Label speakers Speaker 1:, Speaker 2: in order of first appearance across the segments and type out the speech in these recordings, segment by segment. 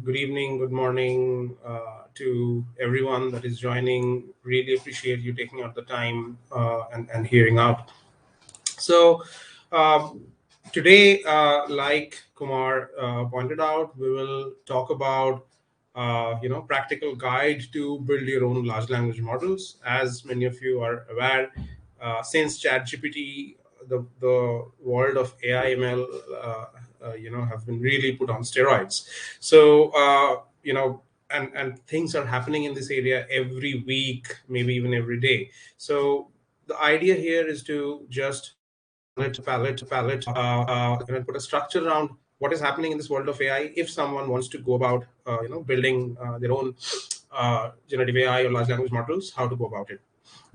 Speaker 1: good evening, good morning to everyone that is joining. Really appreciate you taking out the time and hearing out. So today, like Kumar pointed out, we will talk about practical guide to build your own large language models. As many of you are aware, since ChatGPT, the world of AI ML have been really put on steroids. So and things are happening in this area every week, maybe even every day. So the idea here is to just palette, and put a structure around what is happening in this world of AI. If someone wants to go about, building their own generative AI or large language models, how to go about it.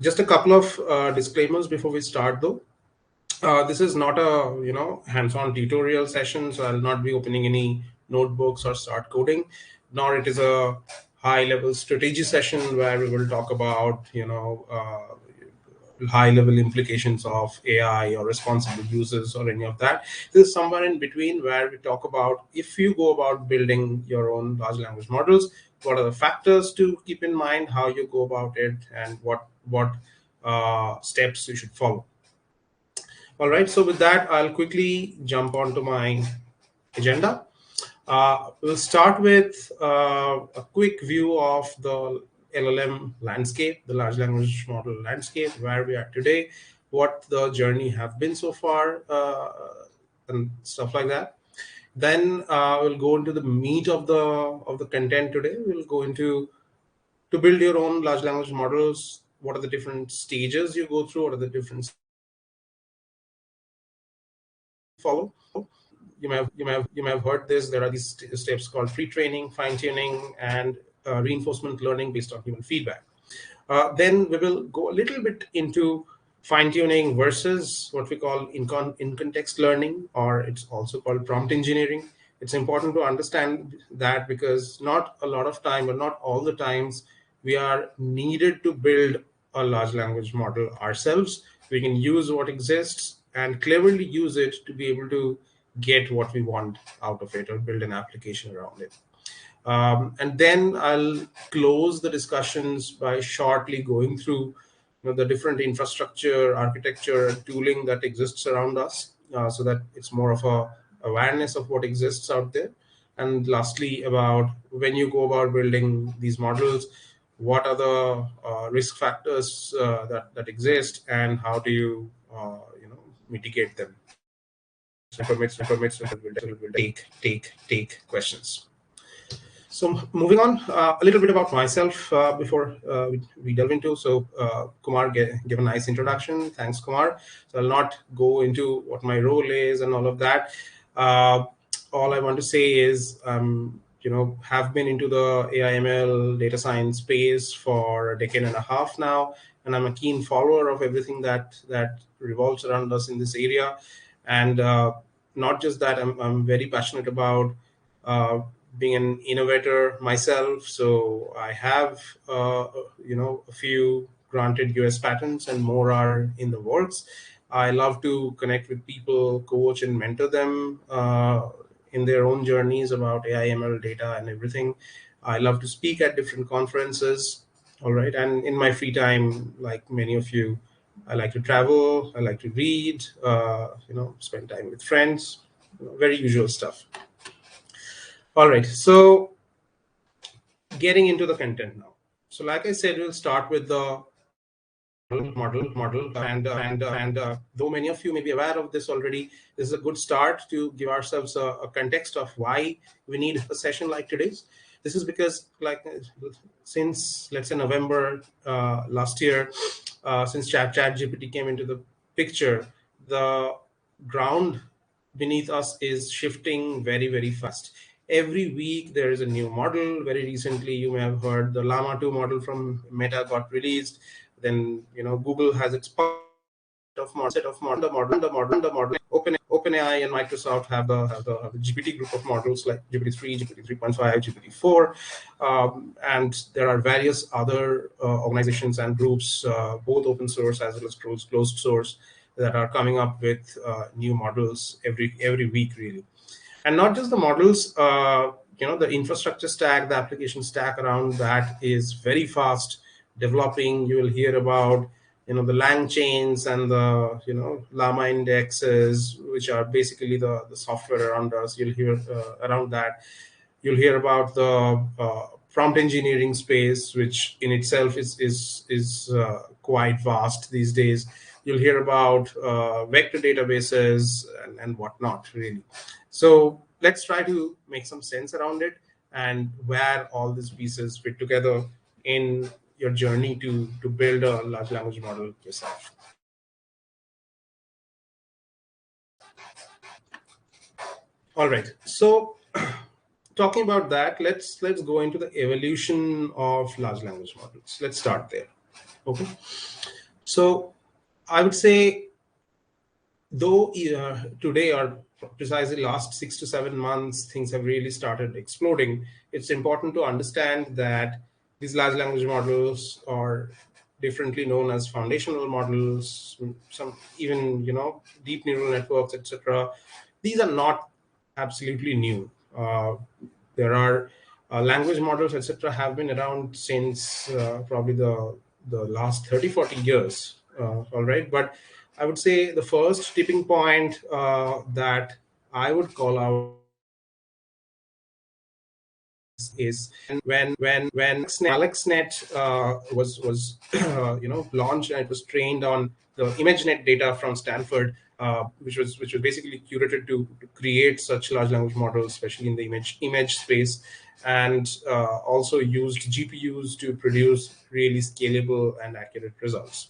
Speaker 1: Just a couple of disclaimers before we start, though. This is not a hands-on tutorial session, so I'll not be opening any notebooks or start coding, nor it is a high-level strategy session where we will talk about high-level implications of AI or responsible uses or any of that. This is somewhere in between where we talk about if you go about building your own large language models, what are the factors to keep in mind, how you go about it, and what steps you should follow. All right, so with that, I'll quickly jump onto my agenda. We'll start with a quick view of the LLM landscape, the large language model landscape, where we are today, what the journey have been so far, and stuff like that. Then we'll go into the meat of the content today. We'll go into to build your own large language models. What are the different stages you go through? What are the different follow? You may have heard this. There are these steps called pre-training, fine-tuning, and reinforcement learning based on human feedback. Then we will go a little bit into fine-tuning versus what we call in-context learning, or it's also called prompt engineering. It's important to understand that because not a lot of time, or not all the times, we are needed to build a large language model ourselves. We can use what exists and cleverly use it to be able to get what we want out of it or build an application around it. And then I'll close the discussions by shortly going through the different infrastructure, architecture, tooling that exists around us, so that it's more of a awareness of what exists out there. And lastly, about when you go about building these models, what are the risk factors that exist, and how do you mitigate them? Permits will take questions. So moving on, a little bit about myself before we delve into. So Kumar gave a nice introduction. Thanks, Kumar. So I'll not go into what my role is and all of that. All I want to say is, have been into the AI/ML data science space for a decade and a half now, and I'm a keen follower of everything that revolves around us in this area. And not just that, I'm very passionate about being an innovator myself. So I have a few granted US patents, and more are in the works. I love to connect with people, coach and mentor them in their own journeys about AI, ML, data, and everything. I love to speak at different conferences. All right, and in my free time, like many of you, I like to travel. I like to read. Spend time with friends. Very usual stuff. All right, so getting into the content now. So like I said, we'll start with the model, and though many of you may be aware of this already, this is a good start to give ourselves a context of why we need a session like today's. This is because, like, since let's say November last year, since ChatGPT came into the picture, the ground beneath us is shifting very, very fast. Every week there is a new model. Very recently, you may have heard the Llama 2 model from Meta got released. Then Google has its set of model. OpenAI and Microsoft have the GPT group of models like GPT-3, GPT 3.5, GPT-4, and there are various other organizations and groups, both open source as well as closed source, that are coming up with new models every week, really. And not just the models, the infrastructure stack, the application stack around that is very fast developing. You will hear about the lang chains and the llama indexes, which are basically the software around us. You'll hear around that. You'll hear about the prompt engineering space, which in itself is quite vast these days. You'll hear about vector databases and whatnot, really. So let's try to make some sense around it and where all these pieces fit together in your journey to build a large language model yourself. All right. So talking about that, let's go into the evolution of large language models. Let's start there. Okay. So I would say, though today or precisely last 6 to 7 months, things have really started exploding. It's important to understand that these large language models are differently known as foundational models, some even deep neural networks, etc. These are not absolutely new. There are language models, etc., have been around since probably the last 30, 40 years. All right, but I would say the first tipping point that I would call out is when AlexNet was launched, and it was trained on the ImageNet data from Stanford, which was basically curated to create such large language models, especially in the image space, and also used GPUs to produce really scalable and accurate results.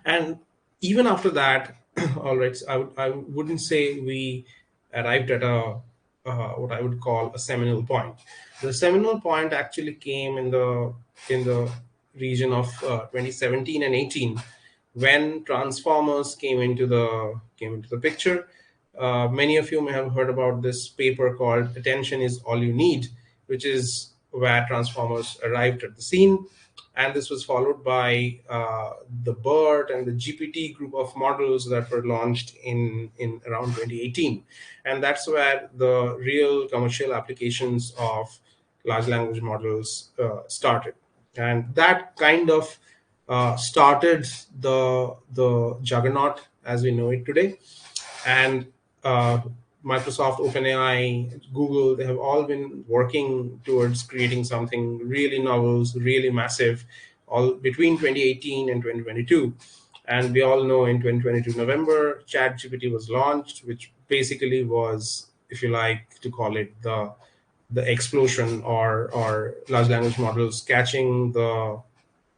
Speaker 1: And even after that, all right, I wouldn't say we arrived at a what I would call a seminal point. The seminal point actually came in the region of 2017 and 18, when transformers came into the picture. Many of you may have heard about this paper called "Attention is All You Need," which is where transformers arrived at the scene. And this was followed by the BERT and the GPT group of models that were launched in around 2018. And that's where the real commercial applications of large language models started. And that kind of started the juggernaut as we know it today. And uh, Microsoft, OpenAI, Google, they have all been working towards creating something really novel, really massive, all between 2018 and 2022. And we all know in 2022 November, ChatGPT was launched, which basically was, if you like to call it, the explosion or large language models catching the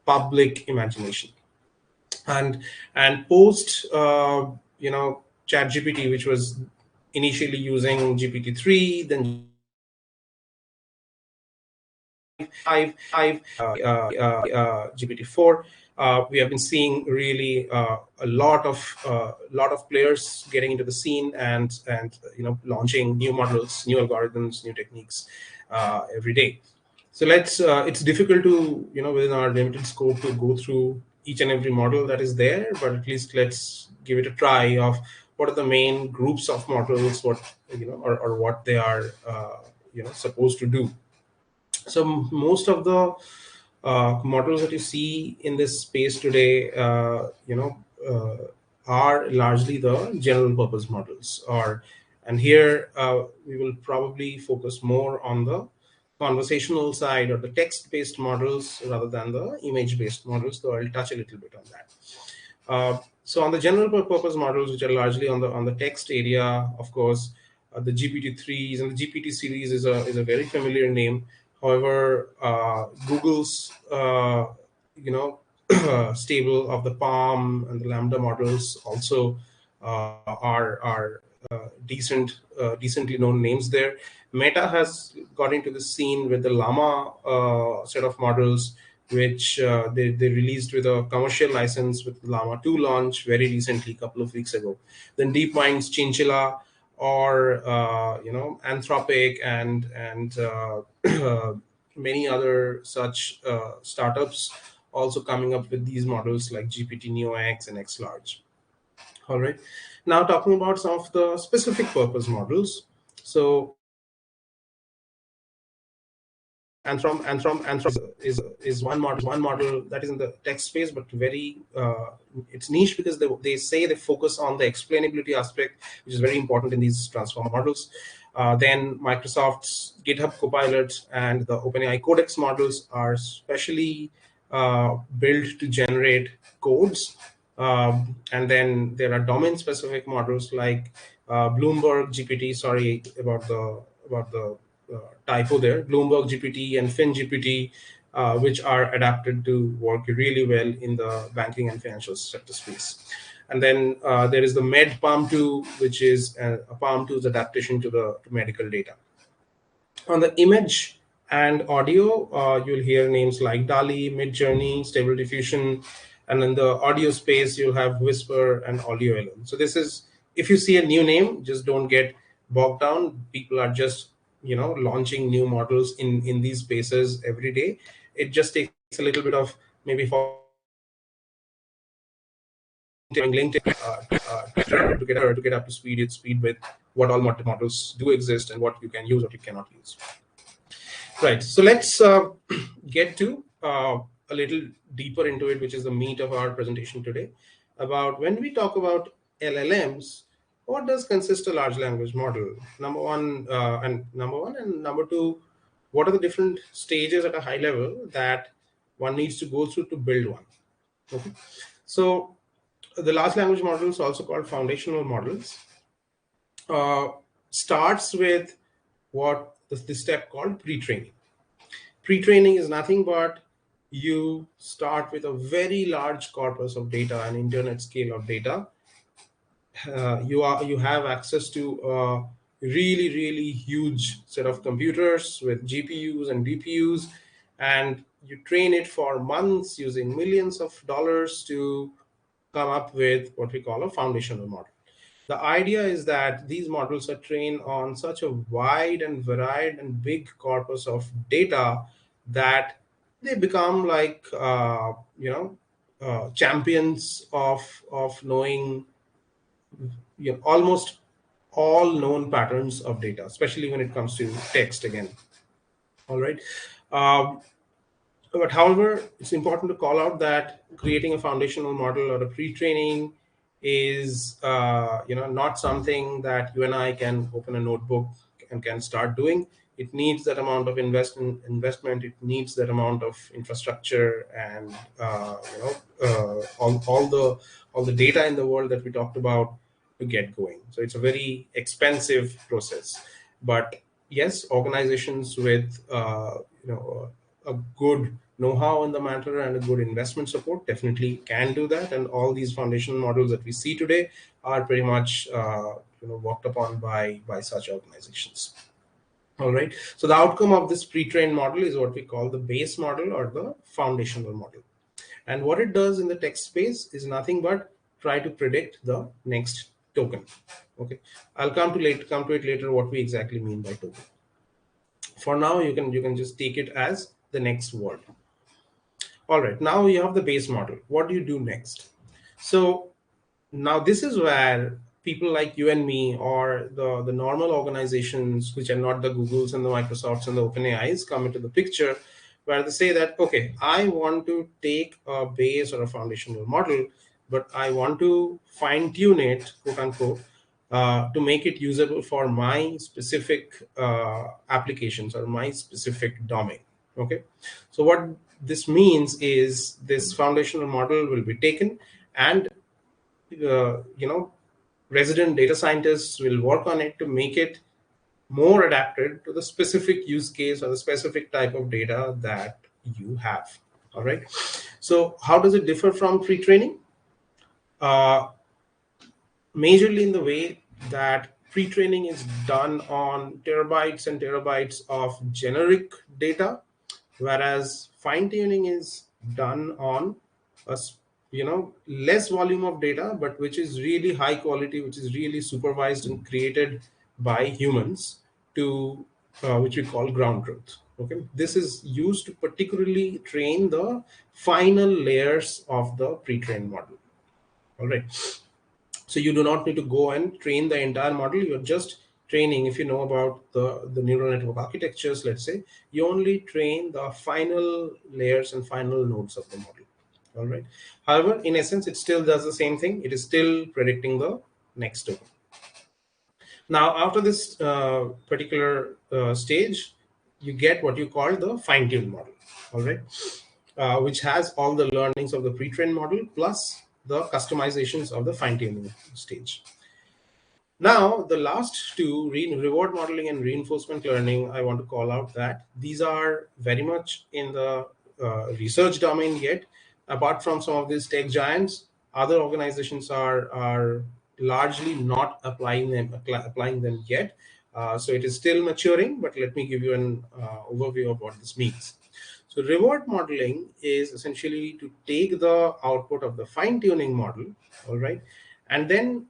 Speaker 1: public imagination. And post ChatGPT, which was initially using GPT-3, then GPT-4. We have been seeing really a lot of players getting into the scene and launching new models, new algorithms, new techniques every day. So it's difficult to within our limited scope to go through each and every model that is there, but at least let's give it a try of what are the main groups of models, what or what they are supposed to do. So most of the models that you see in this space today, are largely the general purpose models. And here we will probably focus more on the conversational side or the text-based models rather than the image-based models. Though I'll touch a little bit on that. So on the general purpose models, which are largely on the text area, of course, the GPT-3s and the GPT series is a very familiar name. However, Google's stable of the Palm and the Lambda models also are decently known names there. Meta has got into the scene with the Llama set of models, which they released with a commercial license with Llama 2 launch very recently, a couple of weeks ago. Then DeepMind's Chinchilla, or Anthropic and many other such startups also coming up with these models like GPT Neo X and X Large. All right. Now talking about some of the specific purpose models. So is one model that is in the text space, but very it's niche because they say they focus on the explainability aspect, which is very important in these transformer models. Then Microsoft's GitHub Copilot and the OpenAI Codex models are specially built to generate codes. And then there are domain-specific models like Bloomberg GPT. Sorry about the typo there. Bloomberg GPT and FinGPT, which are adapted to work really well in the banking and financial sector space. And then there is the Med Palm 2, which is a Palm 2's adaptation to the medical data. On the image and audio, you'll hear names like DALI, Midjourney, Stable Diffusion, and in the audio space, you'll have Whisper and Audio LLM. So this is, if you see a new name, just don't get bogged down. People are just launching new models in these spaces every day. It just takes a little bit of maybe following LinkedIn, Twitter to get up to speed with what all models do exist and what you can use, what you cannot use. Right. So let's get to a little deeper into it, which is the meat of our presentation today. About when we talk about LLMs, what does consist a large language model? Number one, and number two, what are the different stages at a high level that one needs to go through to build one? Okay. So the large language models, also called foundational models, starts with what this step called pre-training. Pre-training is nothing but you start with a very large corpus of data, an internet scale of data. You have access to a really huge set of computers with GPUs and DPUs, and you train it for months using millions of dollars to come up with what we call a foundational model. The idea is that these models are trained on such a wide and varied and big corpus of data that they become like champions of knowing almost all known patterns of data, especially when it comes to text again. All right. But however, it's important to call out that creating a foundational model or a pre-training is not something that you and I can open a notebook and can start doing. It needs that amount of investment. It needs that amount of infrastructure and all the data in the world that we talked about to get going. So it's a very expensive process. But yes, organizations with a good know-how in the matter and a good investment support definitely can do that. And all these foundational models that we see today are pretty much worked upon by such organizations. All right. So the outcome of this pre-trained model is what we call the base model or the foundational model. And what it does in the text space is nothing but try to predict the next token. Okay. I'll come to it later what we exactly mean by token. For now, you can just take it as the next word. All right. Now you have the base model. What do you do next? So now this is where people like you and me, or the normal organizations which are not the Googles and the Microsofts and the OpenAIs, come into the picture, where they say that, okay, I want to take a base or a foundational model, but I want to fine tune it, quote unquote, to make it usable for my specific applications or my specific domain. Okay, so what this means is this foundational model will be taken and resident data scientists will work on it to make it more adapted to the specific use case or the specific type of data that you have. All right. So how does it differ from pre-training? Majorly in the way that pre-training is done on terabytes and terabytes of generic data, whereas fine-tuning is done on a less volume of data, but which is really high quality, which is really supervised and created by humans, to which we call ground truth. Okay, this is used to particularly train the final layers of the pre-trained model. All right. So you do not need to go and train the entire model. You're just training, if you know about the neural network architectures, let's say, you only train the final layers and final nodes of the model. All right. However, in essence, it still does the same thing. It is still predicting the next token. Now, after this particular stage, you get what you call the fine-tuned model. All right. Which has all the learnings of the pre-trained model plus the customizations of the fine-tuning stage. Now, the last two, reward modeling and reinforcement learning, I want to call out that these are very much in the research domain yet. Apart from some of these tech giants, other organizations are largely not applying them yet. So it is still maturing, but let me give you an overview of what this means. So reward modeling is essentially to take the output of the fine-tuning model, all right, and then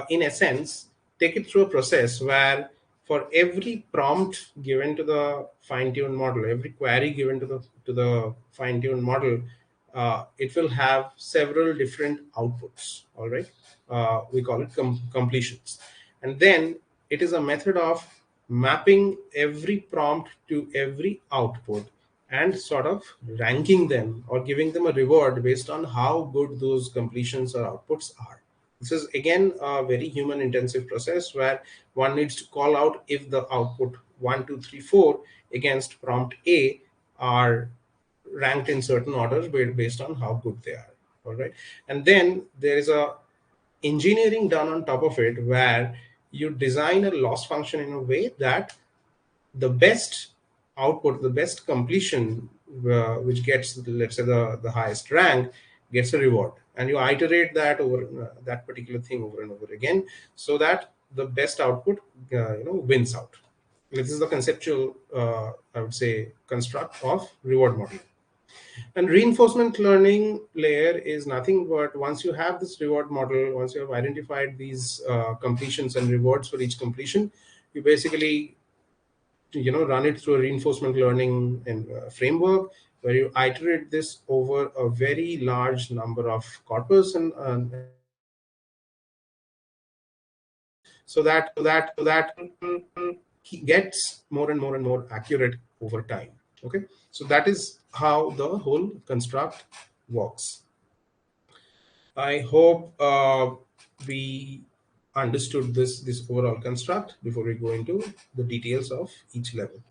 Speaker 1: in a sense take it through a process where for every prompt given to the fine-tuned model, every query given to the fine-tuned model, it will have several different outputs. All right, we call it completions, and then it is a method of mapping every prompt to every output and sort of ranking them or giving them a reward based on how good those completions or outputs are. This is again a very human intensive process where one needs to call out if the output 1, 2, 3, 4 against prompt A are ranked in certain orders based on how good they are. All right. And then there is a engineering done on top of it where you design a loss function in a way that the best output, the best completion, which gets, let's say, the highest rank, gets a reward. And you iterate that over that particular thing over and over again so that the best output wins out. This is the conceptual, I would say, construct of reward modeling. And reinforcement learning layer is nothing but once you have this reward model, once you have identified these completions and rewards for each completion, you basically run it through a reinforcement learning and framework where you iterate this over a very large number of corpus and so that he gets more and more and more accurate over time. Okay, so that is how the whole construct works. I hope we understood this overall construct before we go into the details of each level.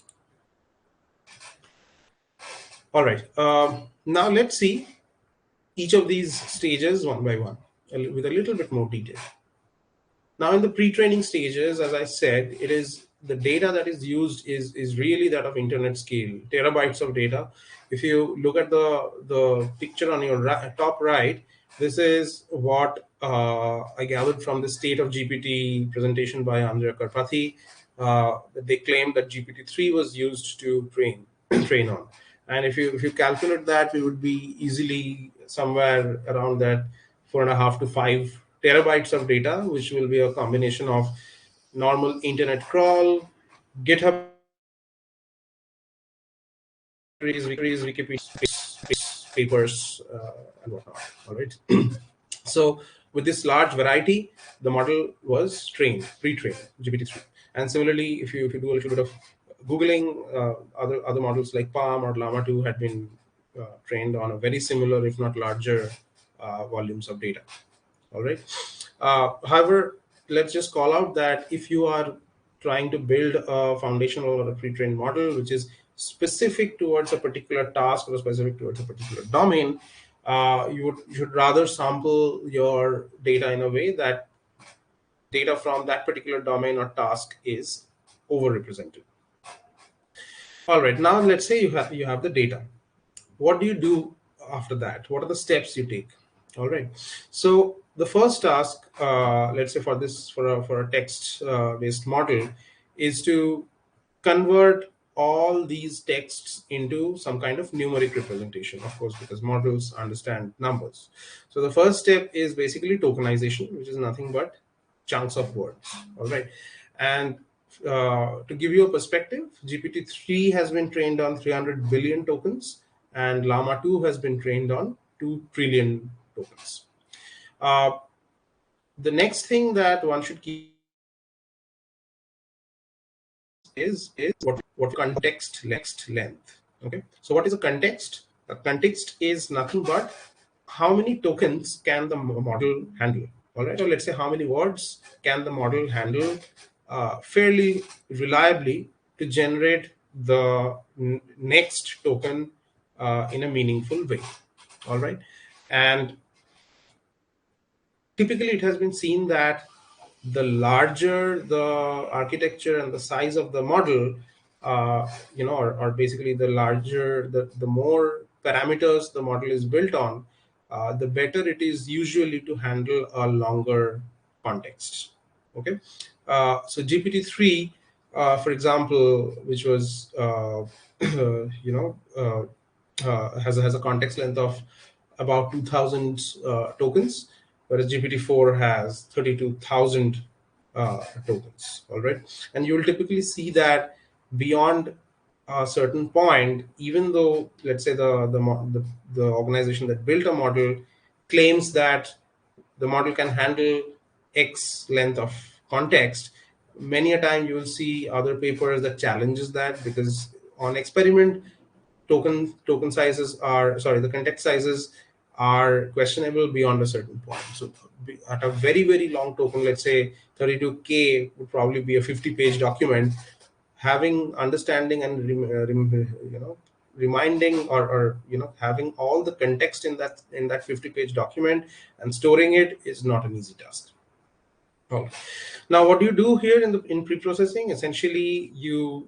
Speaker 1: All right. Now let's see each of these stages one by one with a little bit more detail. Now, in the pre-training stages, as I said, it is the data that is used is really that of internet scale, terabytes of data. If you look at the picture on your top right, this is what I gathered from the State of GPT presentation by Andrea Karpathy. They claimed that GPT-3 was used to train on, and if you calculate that, we would be easily somewhere around that 4.5 to 5 terabytes of data, which will be a combination of normal internet crawl, GitHub Wikipedia papers, and whatnot. All right. So with this large variety, the model was pre-trained, GPT-3. And similarly, if you do a little bit of googling, other models like Palm or Llama 2 had been trained on a very similar, if not larger, volumes of data. All right. However, let's just call out that if you are trying to build a foundational or a pre-trained model which is specific towards a particular task or specific towards a particular domain, you should rather sample your data in a way that data from that particular domain or task is overrepresented. All right. Now let's say you have the data. What do you do after that? What are the steps you take? All right. So the first task, let's say for a text based model, is to convert all these texts into some kind of numeric representation, of course, because models understand numbers. So the first step is basically tokenization, which is nothing but chunks of words. All right. And to give you a perspective, GPT-3 has been trained on 300 billion tokens, and Llama 2 has been trained on 2 trillion tokens. The next thing that one should keep is what context length. Okay, so what is a context? A context is nothing but how many tokens can the model handle. All right, so let's say how many words can the model handle fairly reliably to generate the next token in a meaningful way. All right, and typically it has been seen that the larger the architecture and the size of the model, or basically the larger, the more parameters the model is built on, the better it is usually to handle a longer context. Okay, so GPT-3, for example, which was has a context length of about 2,000 tokens, whereas GPT-4 has 32,000 tokens. All right, and you will typically see that beyond a certain point, even though let's say the organization that built a model claims that the model can handle X length of context, many a time you will see other papers that challenges that, because on experiment token sizes are, sorry, the context sizes are questionable beyond a certain point. So at a very long token, let's say 32K would probably be a 50-page document. Having understanding and reminding, or having all the context in that 50-page document and storing it is not an easy task. Oh. Now, what do you do here in pre-processing? Essentially, you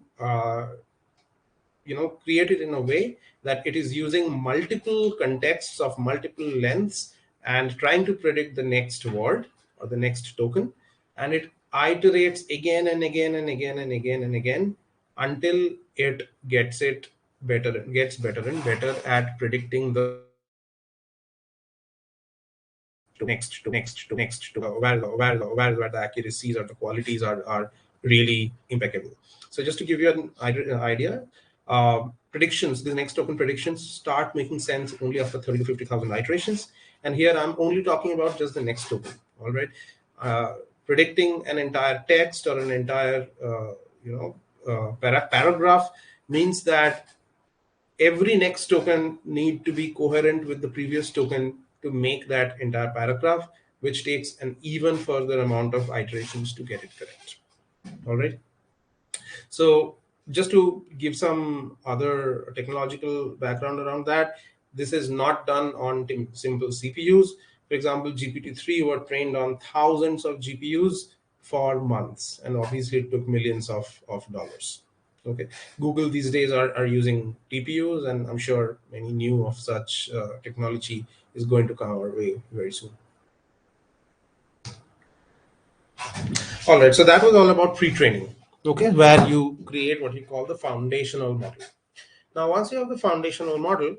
Speaker 1: create it in a way that it is using multiple contexts of multiple lengths and trying to predict the next word or the next token, and it iterates again and again and again and again and again until it gets better and better at predicting the next to where the accuracies or the qualities are really impeccable. So just to give you an idea, predictions, the next token predictions start making sense only after 30 to 50,000 iterations. And here I'm only talking about just the next token. All right, predicting an entire text or an entire paragraph means that every next token need to be coherent with the previous token to make that entire paragraph, which takes an even further amount of iterations to get it correct. All right, so just to give some other technological background around that, this is not done on simple CPUs. For example, GPT-3 were trained on thousands of GPUs for months, and obviously it took millions of dollars. Okay, Google these days are using TPUs, and I'm sure many new of such technology is going to come our way very soon. All right, so that was all about pre-training, okay, where you create what you call the foundational model. Now, once you have the foundational model,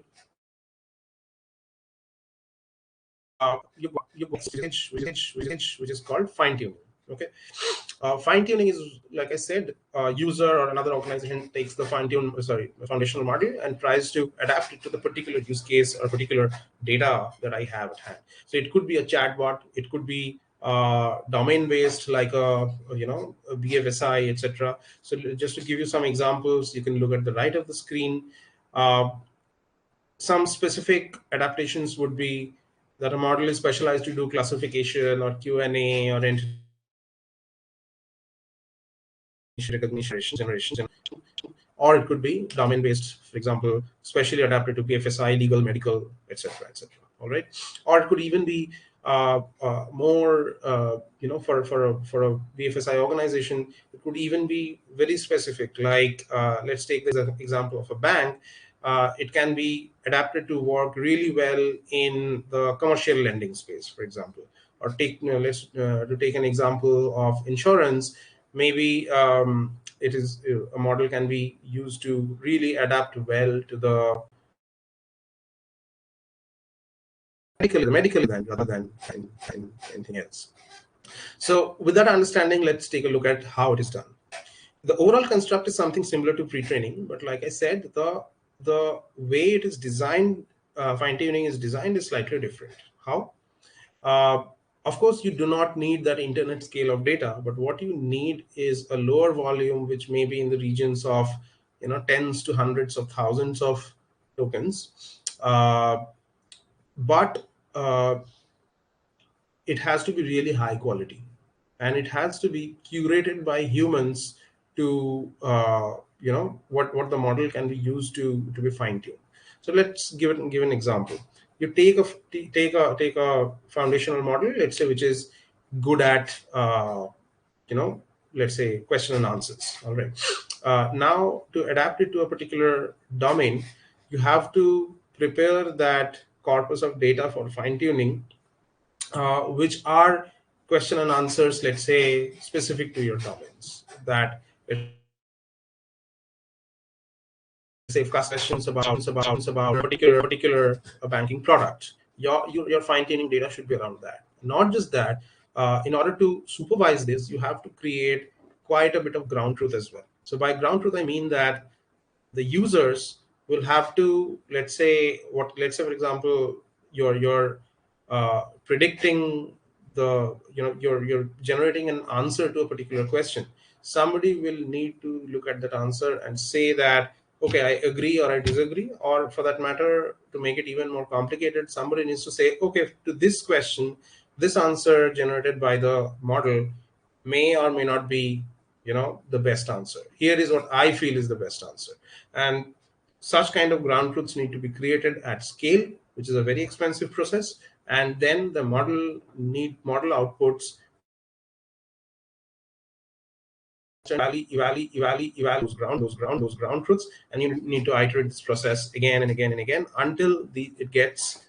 Speaker 1: you go which is called fine tuning. Okay, fine tuning is, like I said, a user or another organization takes the foundational model and tries to adapt it to the particular use case or particular data that I have at hand. So it could be a chatbot, it could be domain based, like a BFSI, etc. So just to give you some examples, you can look at the right of the screen. Some specific adaptations would be that a model is specialized to do classification or Q&A or entity recognition generation, or it could be domain based, for example, specially adapted to BFSI, legal, medical, etc., etc. All right, or it could even be more, for a BFSI organization, it could even be very specific. Like let's take this as an example of a bank. It can be adapted to work really well in the commercial lending space, for example. Or let's to take an example of insurance. Maybe a model can be used to really adapt well to the medical event rather than anything else. So with that understanding, let's take a look at how it is done. The overall construct is something similar to pre-training, but like I said, the way it is designed, fine-tuning is designed, is slightly different. How? Of course, you do not need that internet scale of data, but what you need is a lower volume, which may be in the regions of tens to hundreds of thousands of tokens. But it has to be really high quality, and it has to be curated by humans to what the model can be used to be fine tuned. So let's give an example. You take a foundational model, let's say, which is good at you know let's say question and answers. All right. Now, to adapt it to a particular domain, you have to prepare that corpus of data for fine tuning, which are question and answers, let's say, specific to your domains. That, let's say, if customer questions about a particular banking product, your fine tuning data should be around that. Not just that, in order to supervise this, you have to create quite a bit of ground truth as well. So by ground truth, I mean that the users will have to, let's say for example, you're predicting the you're generating an answer to a particular question. Somebody will need to look at that answer and say that, okay, I agree or I disagree, or for that matter, to make it even more complicated, somebody needs to say, okay, to this question, this answer generated by the model may or may not be the best answer. Here is what I feel is the best answer. And such kind of ground truths need to be created at scale, which is a very expensive process. And then the model outputs evaluate those ground truths, and you need to iterate this process again and again and again until it gets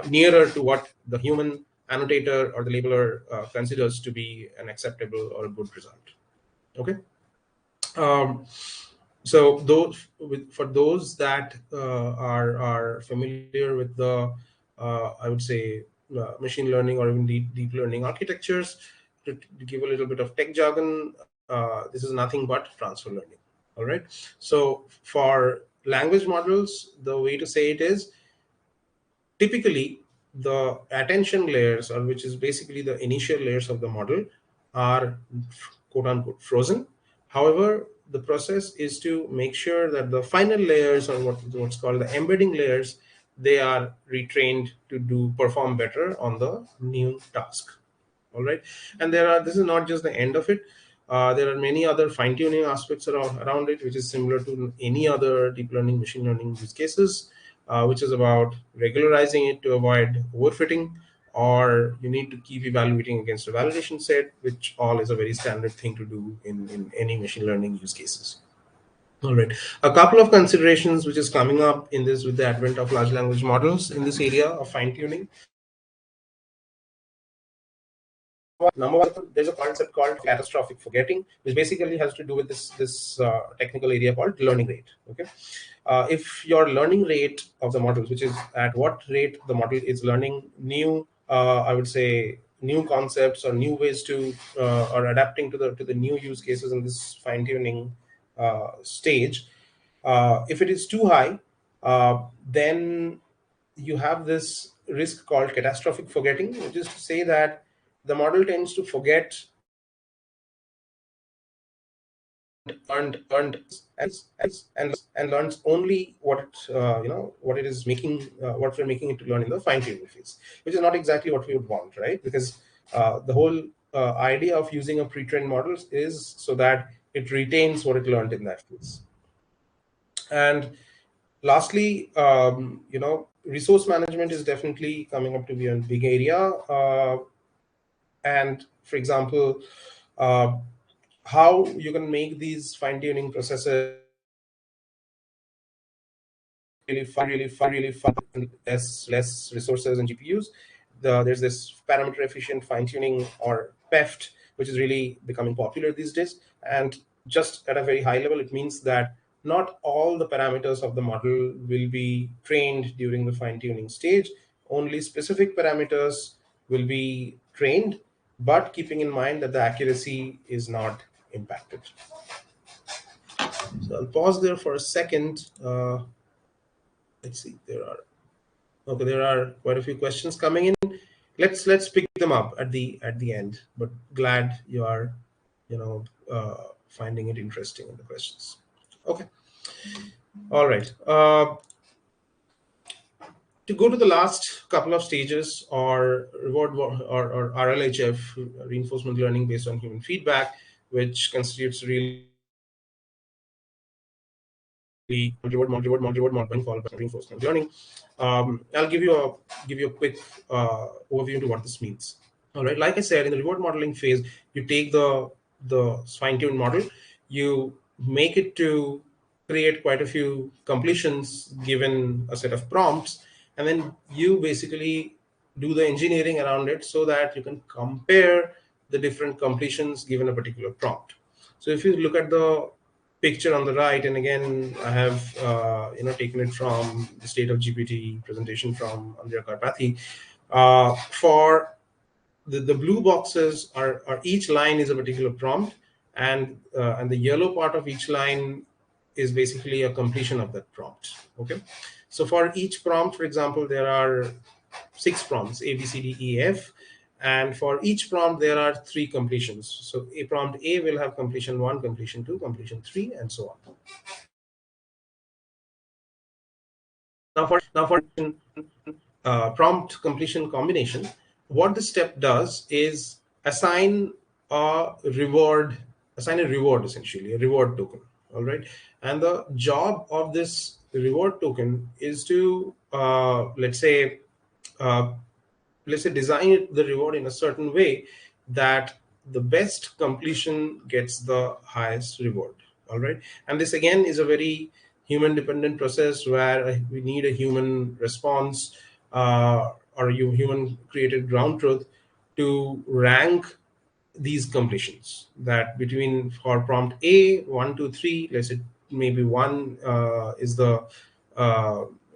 Speaker 1: nearer to what the human annotator or the labeler considers to be an acceptable or a good result. Okay. um, so for those that are familiar with the I would say machine learning or even deep learning architectures, to give a little bit of tech jargon, this is nothing but transfer learning. All right. So for language models, the way to say it is, typically the attention layers, or which is basically the initial layers of the model, are quote unquote frozen. However, the process is to make sure that the final layers, or what's called the embedding layers, they are retrained to do perform better on the new task. All right. And this is not just the end of it. There are many other fine-tuning aspects around it, which is similar to any other deep learning, machine learning use cases, which is about regularizing it to avoid overfitting, or you need to keep evaluating against a validation set, which all is a very standard thing to do in any machine learning use cases. All right. A couple of considerations which is coming up in this with the advent of large language models in this area of fine-tuning. Number one, there's a concept called catastrophic forgetting, which basically has to do with this technical area called learning rate. Okay. If your learning rate of the models, which is at what rate the model is learning new, I would say, new concepts or new ways to or adapting to the new use cases in this fine tuning stage. If it is too high, then you have this risk called catastrophic forgetting, which is to say that the model tends to forget earned and learns only what it is making what we're making it to learn in the fine tuning phase, which is not exactly what we would want, right? Because the whole idea of using a pre-trained model is so that it retains what it learned in that phase. And lastly, resource management is definitely coming up to be a big area. And for example, uh, how you can make these fine-tuning processes really fun, less resources and GPUs. There's this parameter efficient fine-tuning, or PEFT, which is really becoming popular these days. And just at a very high level, it means that not all the parameters of the model will be trained during the fine-tuning stage. Only specific parameters will be trained, but keeping in mind that the accuracy is not impacted. So I'll pause there for a second. Let's see. There are quite a few questions coming in. Let's pick them up at the end. But glad you are, you know, finding it interesting in the questions. Okay, all right. To go to the last couple of stages, or or RLHF, reinforcement learning based on human feedback, which constitutes really reward model modeling followed by reinforcement learning. I'll give you a quick overview into what this means. All right, like I said, in the reward modeling phase, you take the fine-tuned model, you make it to create quite a few completions given a set of prompts, and then you basically do the engineering around it so that you can compare the different completions given a particular prompt. So if you look at the picture on the right, and again, I have taken it from the State of GPT presentation from Andrea Karpathy. For the blue boxes are each line is a particular prompt, and the yellow part of each line is basically a completion of that prompt. Okay, so for each prompt, for example, there are 6 prompts: A, B, C, D, E, F, and for each prompt there are 3 completions. So a prompt A will have completion 1, completion 2, completion 3, and so on. Now for prompt completion combination, what this step does is a reward, assign a reward, essentially a reward token. All right, and the job of this reward token is to uh, let's say design the reward in a certain way that the best completion gets the highest reward. All right, and this again is a very human dependent process where we need a human response, or a human created ground truth to rank these completions, that between for prompt A 1 2 3, let's say maybe 1 uh, is a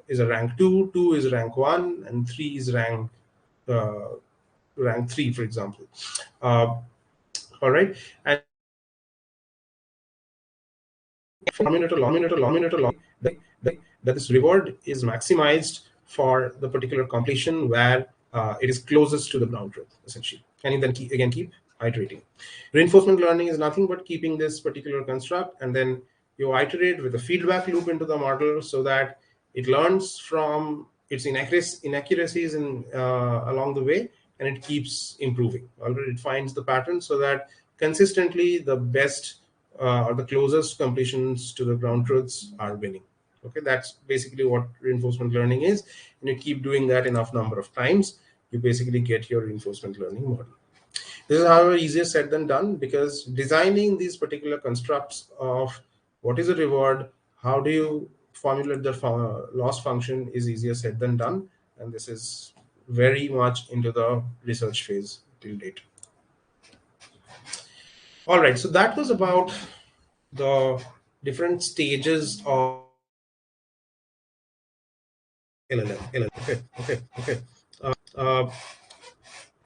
Speaker 1: rank 2, 2 is rank 1, and 3 is uh, rank 3, for example. uh, all right, and for that this reward is maximized for the particular completion where it is closest to the ground truth, essentially. And you then keep iterating. Reinforcement learning is nothing but keeping this particular construct, and then you iterate with a feedback loop into the model so that it learns from its inaccuracies along the way, and it keeps improving. Already it finds the pattern so that consistently the best or the closest completions to the ground truths are winning. Okay, that's basically what reinforcement learning is. And you keep doing that enough number of times, you basically get your reinforcement learning model. This is, however, easier said than done, because designing these particular constructs of what is a reward, how do you formulate the loss function, is easier said than done. And this is very much into the research phase till date. All right, so that was about the different stages of LLM. Okay. Uh,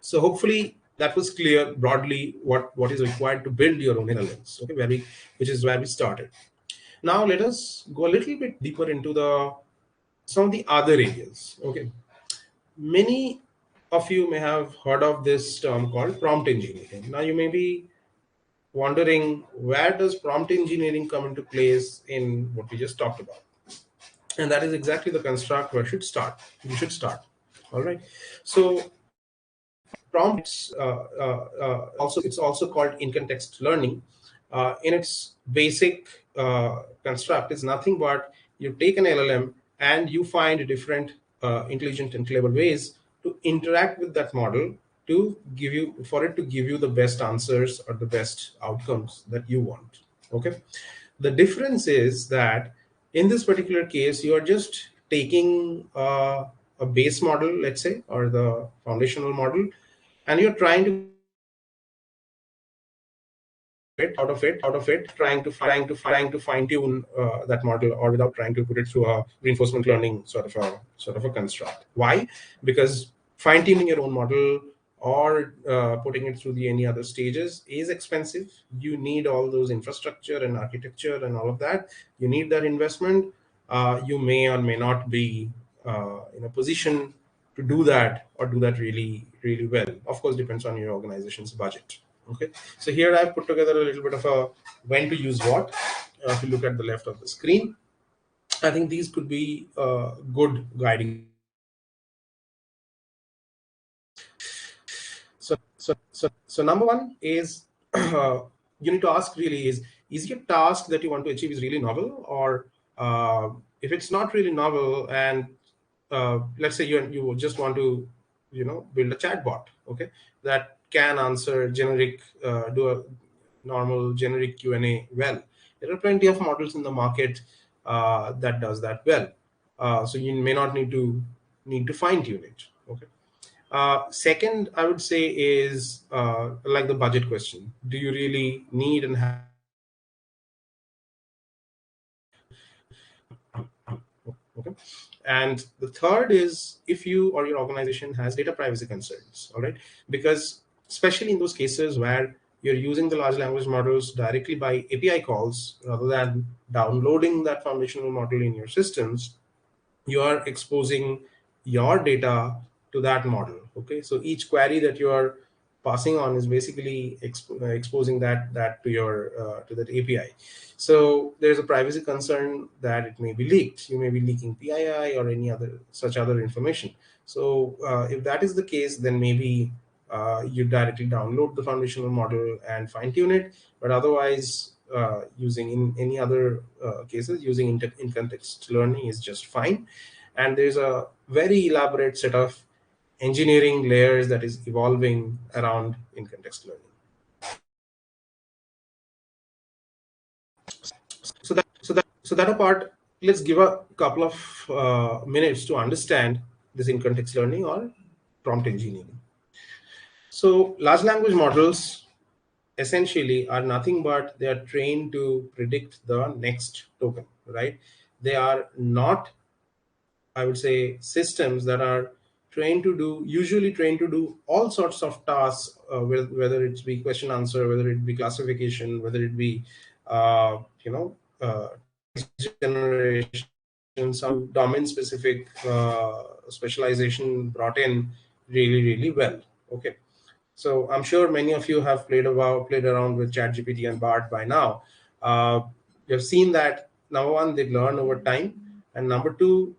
Speaker 1: so hopefully that was clear broadly what is required to build your own LLMs. Okay, which is where we started. Now let us go a little bit deeper into the some of the other areas. Okay, many of you may have heard of this term called prompt engineering. Now you may be wondering, where does prompt engineering come into place in what we just talked about? And that is exactly the construct where you should start. All right, so prompts it's also called in context learning. In its basic construct, is nothing but you take an LLM and you find different intelligent and clever ways to interact with that model to give you the best answers or the best outcomes that you want. Okay, the difference is that in this particular case, you are just taking a base model, let's say, or the foundational model, and you're trying to out of it, trying to fine tune that model, or without trying to put it through a reinforcement learning sort of a construct. Why? Because fine tuning your own model or putting it through the any other stages is expensive. You need all those infrastructure and architecture and all of that. You need that investment. You may or may not be in a position to do that or do that really, really well. Of course, depends on your organization's budget. Okay, so here I've put together a little bit of a when to use what. If you look at the left of the screen, I think these could be good guiding principles. So number one is you need to ask really is your task that you want to achieve is really novel, or if it's not really novel, and let's say you just want to build a chatbot, okay, that can answer generic do a normal generic Q&A well. There are plenty of models in the market that does that well. So you may not need to fine tune it. Okay. Second, I would say is like the budget question. Do you really need and have the budget to okay? And the third is if you or your organization has data privacy concerns, all right? Because especially in those cases where you're using the large language models directly by API calls rather than downloading that foundational model in your systems, you are exposing your data to that model. Okay, so each query that you are passing on is basically exposing that to your to that API. So there's a privacy concern that it may be leaked. You may be leaking PII or any other such other information. So if that is the case, then maybe you directly download the foundational model and fine tune it. But otherwise, using in any other cases, using in context learning is just fine. And there's a very elaborate set of engineering layers that is evolving around in context learning. So that apart, let's give a couple of minutes to understand this in context learning or prompt engineering. So large language models essentially are nothing but they are trained to predict the next token, right? They are not, I would say, systems that are usually trained to do all sorts of tasks, whether it be question answer, whether it be classification, whether it be, text generation, some domain specific specialization brought in really, really well. Okay. So I'm sure many of you have played around with ChatGPT and Bard by now. You've seen that number one, they learn over time, and number two,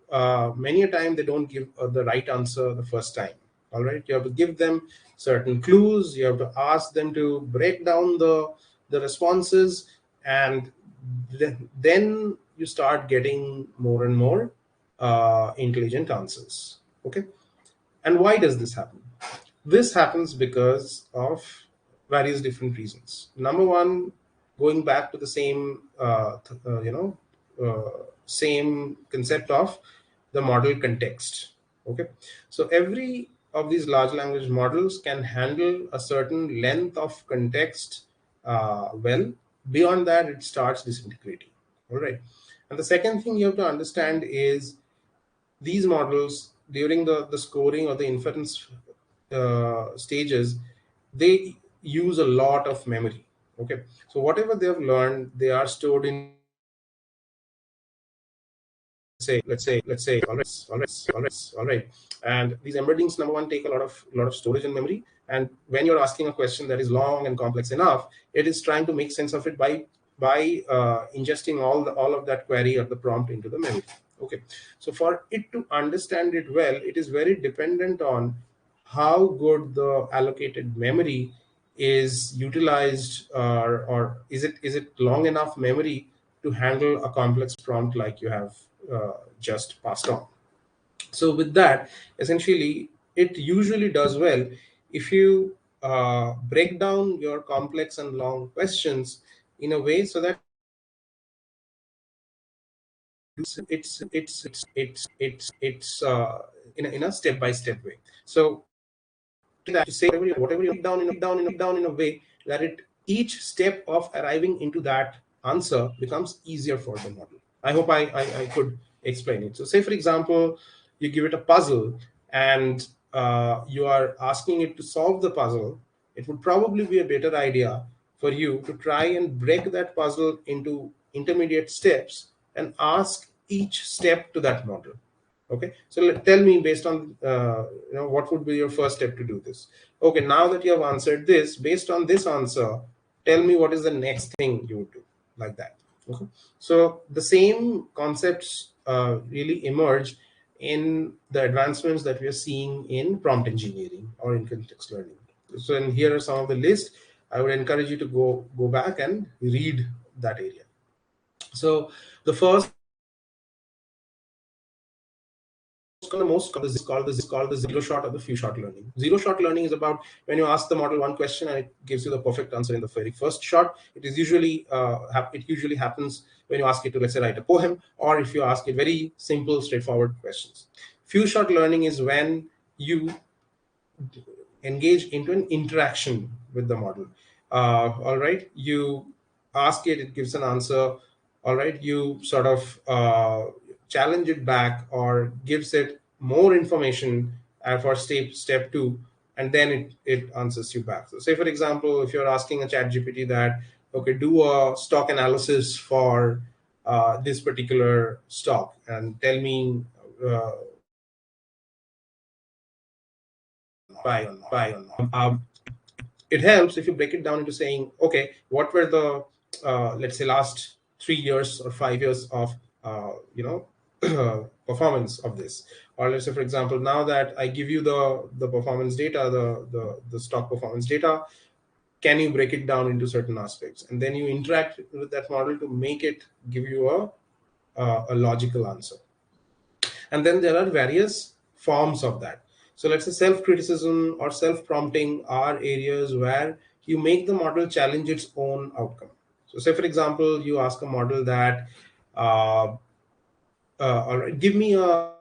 Speaker 1: many a time they don't give the right answer the first time. All right, you have to give them certain clues. You have to ask them to break down the responses, and then you start getting more and more intelligent answers. Okay, and why does this happen? This happens because of various different reasons. Number one, going back to the same concept of the model context. Okay, so every of these large language models can handle a certain length of context well. Beyond that, it starts disintegrating. All right, and the second thing you have to understand is these models during the scoring or the inference stages, they use a lot of memory. Okay, so whatever they have learned, they are stored in let's say all right. And these embeddings, number one, take a lot of storage and memory. And when you're asking a question that is long and complex enough, it is trying to make sense of it by ingesting all of that query or the prompt into the memory. Okay, so for it to understand it well, it is very dependent on how good the allocated memory is utilized, or is it long enough memory to handle a complex prompt like you have just passed on. So with that, essentially, it usually does well if you break down your complex and long questions in a way so that it's in a step by step way. So to say whatever you down in a way that it each step of arriving into that answer becomes easier for the model. I hope I could explain it. So say for example, you give it a puzzle and you are asking it to solve the puzzle. It would probably be a better idea for you to try and break that puzzle into intermediate steps and ask each step to that model. Okay, so tell me, based on what would be your first step to do this. Okay, now that you have answered this, based on this answer, tell me what is the next thing you would do, like that. Okay, so the same concepts really emerge in the advancements that we are seeing in prompt engineering or in context learning. So, and here are some of the list. I would encourage you to go back and read that area. So the first the most called the zero shot or the few shot learning. Zero shot learning is about when you ask the model one question and it gives you the perfect answer in the very first shot. It is usually it usually happens when you ask it to, let's say, write a poem, or if you ask it very simple, straightforward questions. Few shot learning is when you engage into an interaction with the model. All right, you ask it, it gives an answer. All right, you sort of challenge it back or gives it more information for step two, and then it answers you back. So say, for example, if you're asking a chat gpt that, okay, do a stock analysis for this particular stock and tell me buy or not. It helps if you break it down into saying, okay, what were the let's say last 3 years or 5 years of performance of this. Or let's say, for example, now that I give you the performance data, the stock performance data, can you break it down into certain aspects, and then you interact with that model to make it give you a logical answer. And then there are various forms of that. So let's say self-criticism or self-prompting are areas where you make the model challenge its own outcome. So say, for example, you ask a model that, uh, all right, give me a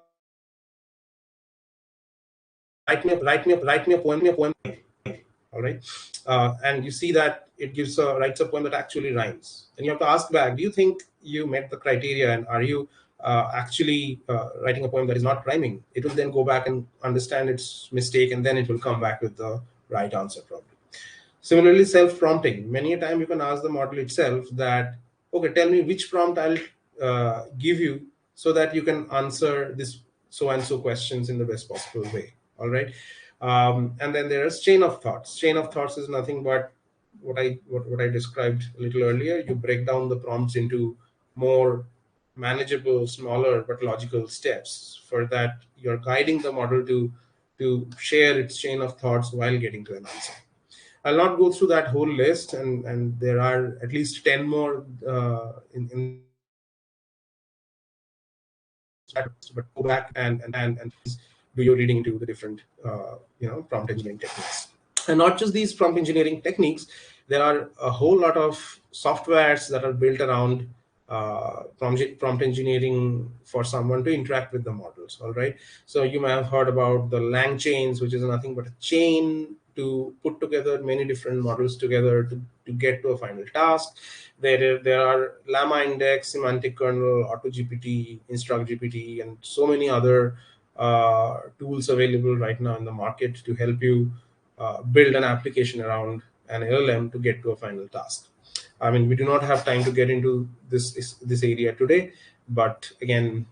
Speaker 1: write me a poem. All right, and you see that it writes a poem that actually rhymes, and you have to ask back, do you think you met the criteria, and are you actually writing a poem that is not rhyming? It will then go back and understand its mistake, and then it will come back with the right answer probably. Similarly, self-prompting. Many a time you can ask the model itself that, okay, tell me which prompt I'll give you so that you can answer this so and so questions in the best possible way. All right. And then there is chain of thoughts. Chain of thoughts is nothing but what I described a little earlier. You break down the prompts into more manageable, smaller but logical steps. For that, you're guiding the model to share its chain of thoughts while getting to an answer. I'll not go through that whole list, and there are at least 10 more in but go back and do your reading into the different prompt engineering techniques. And not just these prompt engineering techniques, there are a whole lot of softwares that are built around prompt engineering for someone to interact with the models. All right, so you may have heard about the lang chains, which is nothing but a chain to put together many different models together to get to a final task. There are llama index, semantic kernel, AutoGPT, instruct gpt, and so many other tools available right now in the market to help you build an application around an LLM to get to a final task. I mean, we do not have time to get into this area today, but again,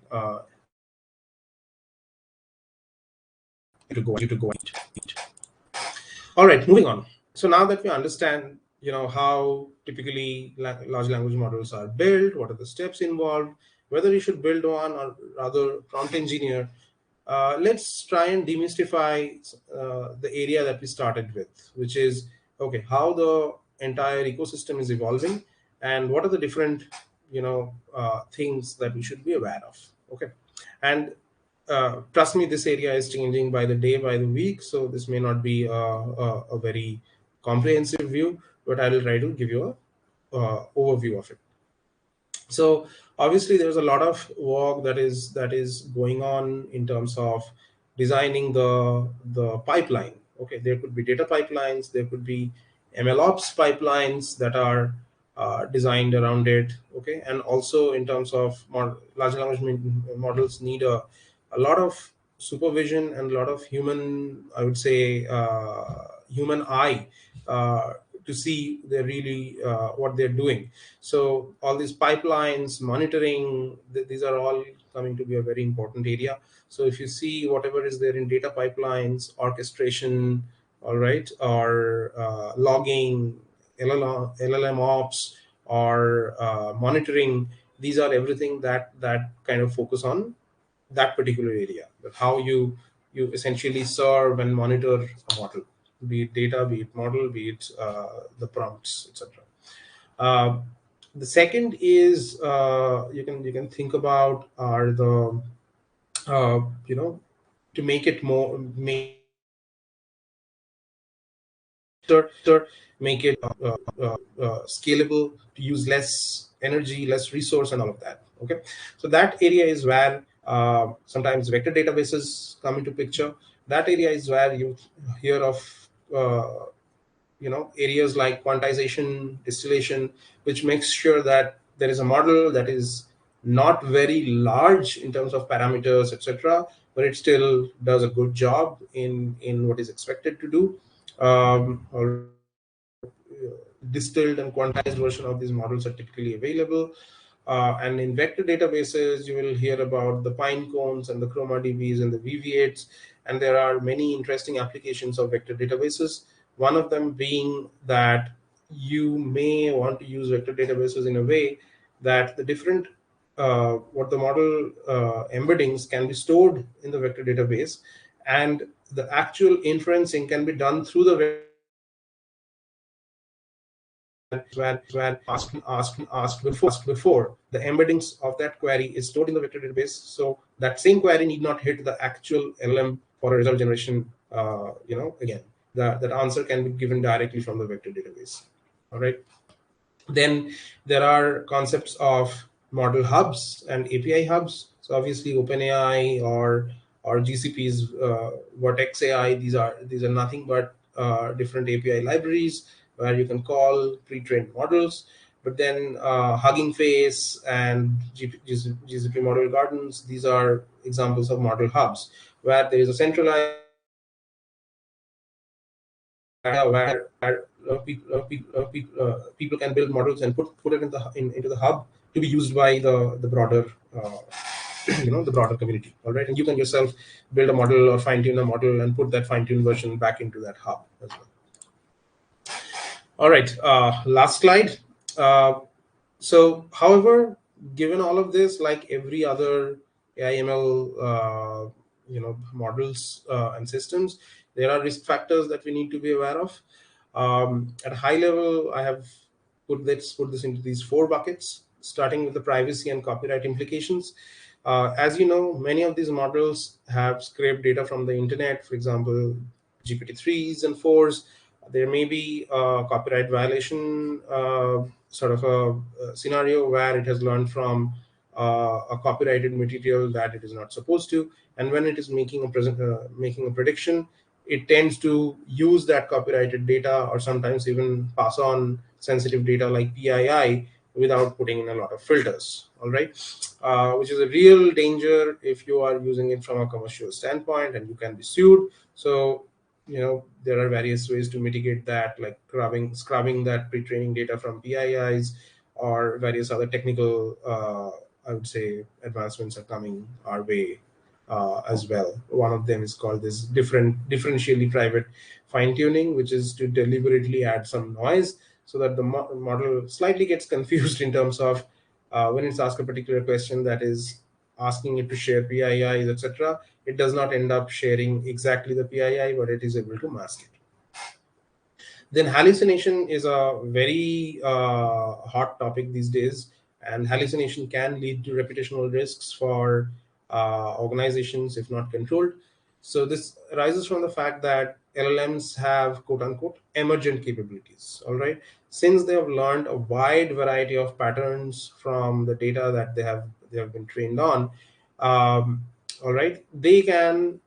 Speaker 1: you to go eat. All right, moving on. So now that we understand, how typically large language models are built, what are the steps involved, whether you should build one or rather prompt engineer, let's try and demystify the area that we started with, which is, okay, how the entire ecosystem is evolving and what are the different, things that we should be aware of. Okay, and trust me, this area is changing by the day, by the week, so this may not be a very comprehensive view, but I will try to give you a overview of it. So obviously there's a lot of work that is going on in terms of designing the pipeline. Okay, there could be data pipelines, there could be MLOps pipelines that are designed around it. Okay, and also in terms of large language models need a lot of supervision and a lot of human, I would say, human eye to see they're really what they're doing. So all these pipelines, monitoring, these are all coming to be a very important area. So if you see whatever is there in data pipelines, orchestration, all right, or logging, LLM ops, or monitoring, these are everything that kind of focus on that particular area. But how you essentially serve and monitor a model, be it data, be it model, be it the prompts, etc. Uh, the second is you can think about are the to make it more make make it scalable, to use less energy, less resource, and all of that. Okay, so that area is where sometimes vector databases come into picture. That area is where you hear of areas like quantization, distillation, which makes sure that there is a model that is not very large in terms of parameters, etc., but it still does a good job in what is expected to do. All right, distilled and quantized version of these models are typically available. And in vector databases, you will hear about the pine cones and the chroma DBs and the VV8s. And there are many interesting applications of vector databases. One of them being that you may want to use vector databases in a way that the different what the model embeddings can be stored in the vector database, and the actual inferencing can be done through the vector were asked before. The embeddings of that query is stored in the vector database, so that same query need not hit the actual LLM for a result generation. Again, that answer can be given directly from the vector database. All right. Then there are concepts of model hubs and API hubs. So obviously OpenAI or GCP's Vertex AI, these are nothing but different API libraries where you can call pre-trained models. But then Hugging Face and GCP Model Gardens, these are examples of model hubs where there is a centralized people can build models and put it into the hub to be used by the broader the broader community. All right, and you can yourself build a model or fine tune a model and put that fine tuned version back into that hub as well. All right, last slide. However, given all of this, like every other AI/ML, models and systems, there are risk factors that we need to be aware of. At a high level, I have put this into these four buckets, starting with the privacy and copyright implications. As you know, many of these models have scraped data from the internet. For example, GPT-3s and 4s. There may be a copyright violation sort of a scenario where it has learned from a copyrighted material that it is not supposed to, and when it is making a prediction, it tends to use that copyrighted data or sometimes even pass on sensitive data like PII without putting in a lot of filters. All right, which is a real danger if you are using it from a commercial standpoint, and you can be sued. So there are various ways to mitigate that, like scrubbing that pre-training data from PIIs, or various other technical I would say advancements are coming our way as well. One of them is called this differentially private fine tuning, which is to deliberately add some noise so that the model slightly gets confused in terms of when it's asked a particular question that is asking it to share PIIs, etc. It does not end up sharing exactly the PII, but it is able to mask it. Then hallucination is a very hot topic these days, and hallucination can lead to reputational risks for organizations if not controlled. So this arises from the fact that LLMs have quote unquote emergent capabilities. All right, since they have learned a wide variety of patterns from the data that they have been trained on. All right, they can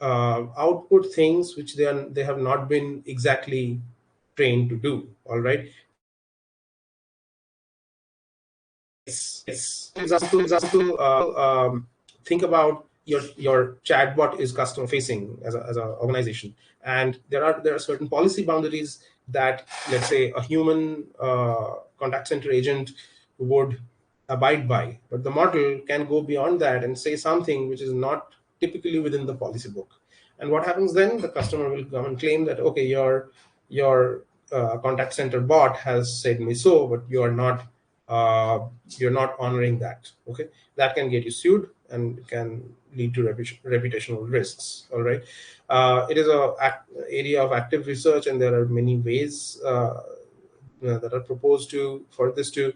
Speaker 1: output things which they have not been exactly trained to do. All right, example, think about your chatbot is customer facing as a organization, and there are certain policy boundaries that, let's say, a human contact center agent would abide by, but the model can go beyond that and say something which is not typically within the policy book. And what happens then? The customer will come and claim that, okay, your contact center bot has said me so, but uh, you're not honoring that. Okay, that can get you sued and can lead to reputational risks. All right, it is a area of active research, and there are many ways that are proposed to for this to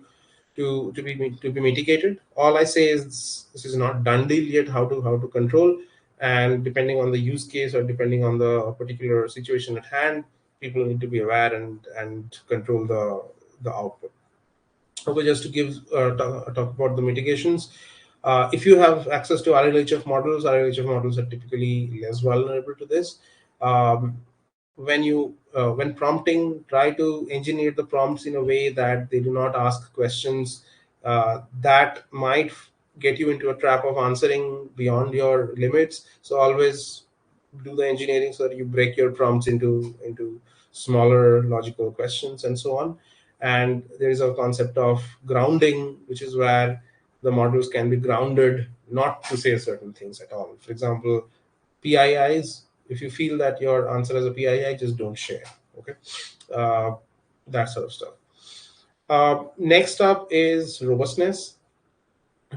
Speaker 1: be mitigated. All I say is this is not done deal yet. How to control, and depending on the use case or depending on the particular situation at hand, people need to be aware and control the output. Okay, just to give talk about the mitigations. If you have access to RLHF models are typically less vulnerable to this. Um, when prompting, try to engineer the prompts in a way that they do not ask questions that might get you into a trap of answering beyond your limits. So always do the engineering so that you break your prompts into smaller logical questions and so on. And there is a concept of grounding, which is where the models can be grounded not to say certain things at all. For example, PIIs, if you feel that your answer is a PII, just don't share. Okay, uh, that sort of stuff. Next up is robustness.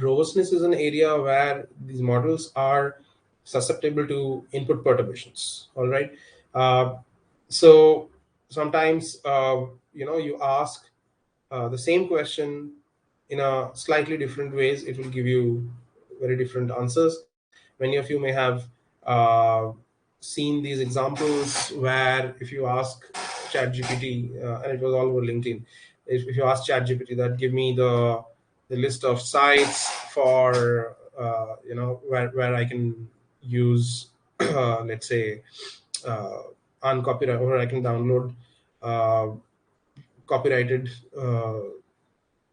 Speaker 1: Robustness is an area where these models are susceptible to input perturbations. All right. Uh, so sometimes you ask the same question in a slightly different ways, it will give you very different answers. Many of you may have uh, seen these examples where if you ask ChatGPT, and it was all over LinkedIn, if you ask ChatGPT that give me the list of sites for where I can use let's say uh, uncopyrighted, or I can download uh, copyrighted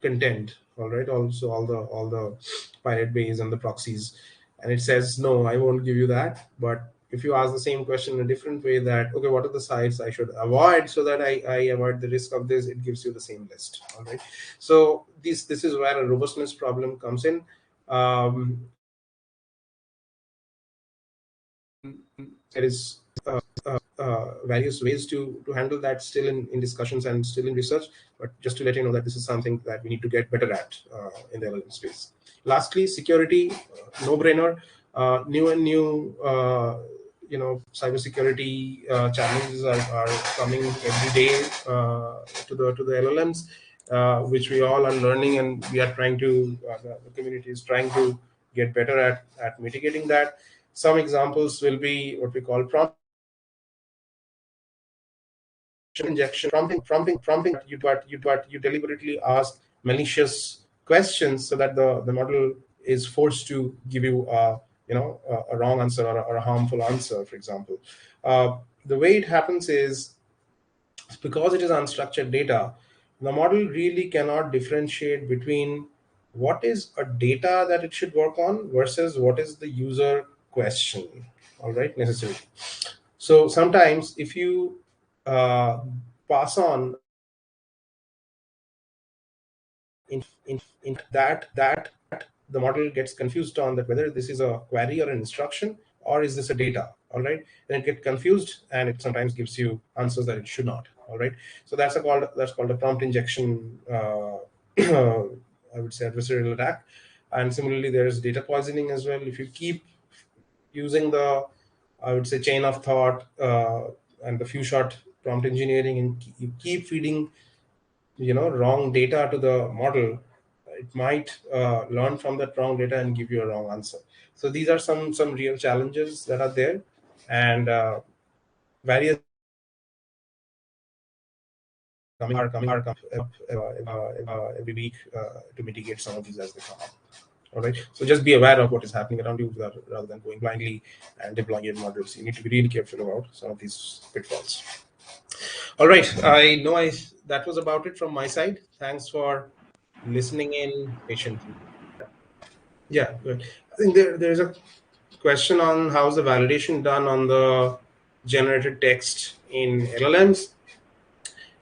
Speaker 1: content. All right, also all the pirate bays and the proxies, and it says no, I won't give you that. But if you ask the same question in a different way, that okay, what are the sites I should avoid so that I avoid the risk of this, it gives you the same list. All right, so this is where a robustness problem comes in. And there is various ways to handle that, still in discussions and still in research. But just to let you know that this is something that we need to get better at in the LLM space. Lastly, security, no brainer. New cybersecurity challenges are coming every day to the LLMs, which we all are learning, and we are trying to the community is trying to get better at mitigating that. Some examples will be what we call prompt injection, prompting. You deliberately ask malicious questions so that the model is forced to give you a wrong answer or a harmful answer. For example, the way it happens is because it is unstructured data, the model really cannot differentiate between what is a data that it should work on versus what is the user question. All right, necessarily. So sometimes if you uh, pass on in that the model gets confused on that whether this is a query or an instruction or is this a data. All right, then it gets confused and it sometimes gives you answers that it should not. All right, so that's called a prompt injection. I would say adversarial attack. And similarly, there is data poisoning as well. If you keep using the, I would say, chain of thought and the few shot prompt engineering, and you keep feeding wrong data to the model, it might learn from that wrong data and give you a wrong answer. So these are some real challenges that are there, and various coming up every week to mitigate some of these as they come up. All right, so just be aware of what is happening around you rather than going blindly and deploying your models. You need to be really careful about some of these pitfalls. All right, I know I that was about it from my side. Thanks for listening in patiently. Yeah, good. I think there's a question on how's the validation done on the generated text in LLMs.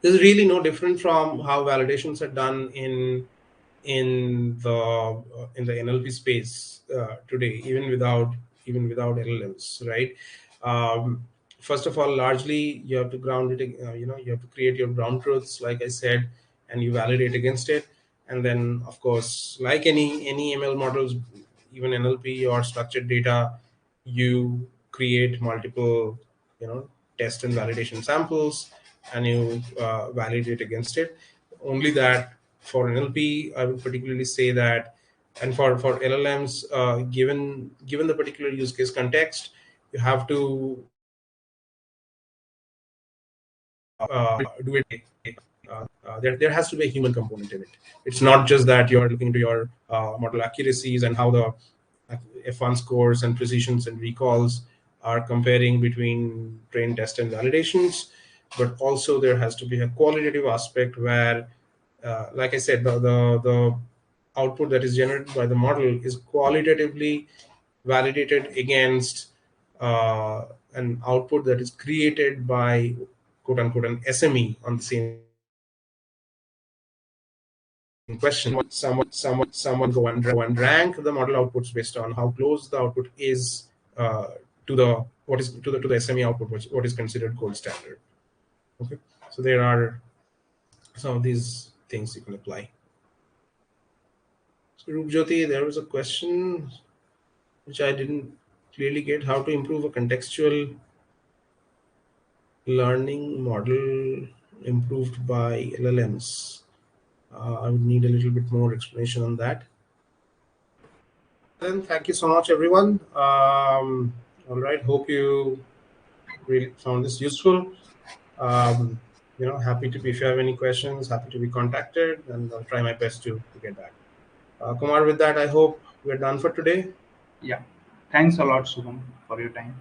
Speaker 1: This is really no different from how validations are done in in the NLP space today, even without LLMs, right? First of all, largely you have to ground it. You have to create your ground truths, like I said, and you validate against it. And then, of course, like any ML models, even NLP or structured data, you create multiple, test and validation samples, and you validate against it. Only that for NLP, I would particularly say that, and for LLMs, given the particular use case context, you have to do it. There has to be a human component in it. It's not just that you're looking into your model accuracies and how the F1 scores and precisions and recalls are comparing between train, test, and validations, but also there has to be a qualitative aspect where, like I said, the output that is generated by the model is qualitatively validated against an output that is created by quote unquote an SME on the same question. Someone go and rank the model outputs based on how close the output is to the what is to the SME output, what is considered gold standard. Okay, so there are some of these things you can apply. So Rupjyoti, there was a question which I didn't clearly get: how to improve a contextual learning model improved by LLMs. I would need a little bit more explanation on that. Then thank you so much, everyone. All right, hope you really found this useful. Happy to be, if you have any questions, happy to be contacted, and I'll try my best to get back. Kumar, with that, I hope we're done for today.
Speaker 2: Yeah. Thanks a lot, Shubham, for your time.